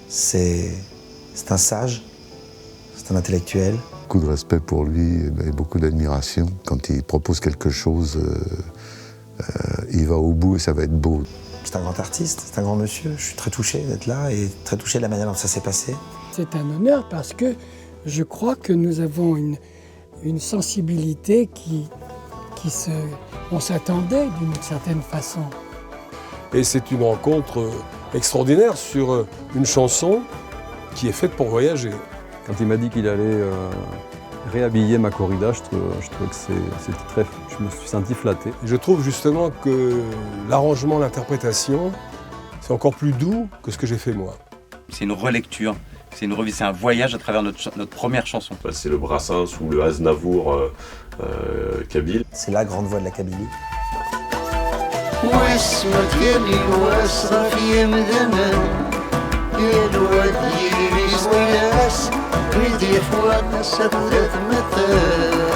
C'est un sage, c'est un intellectuel. Beaucoup de respect pour lui et beaucoup d'admiration. Quand il propose quelque chose, il va au bout et ça va être beau. C'est un grand artiste, c'est un grand monsieur. Je suis très touché d'être là et très touché de la manière dont ça s'est passé. C'est un honneur parce que je crois que nous avons une sensibilité on s'attendait d'une certaine façon. Et c'est une rencontre extraordinaire sur une chanson qui est faite pour voyager. Quand il m'a dit qu'il allait réhabiller ma corrida, je trouve que c'était très... Je me suis senti flatté. Et je trouve justement que l'arrangement, l'interprétation, c'est encore plus doux que ce que j'ai fait moi. C'est une relecture, c'est un voyage à travers notre première chanson. C'est le Brassens ou le Aznavour kabyle. C'est la grande voix de la Kabylie. واسمك يلي واصرف يمدنا يا الواد يلي وياس ويدي فواق ستة مثال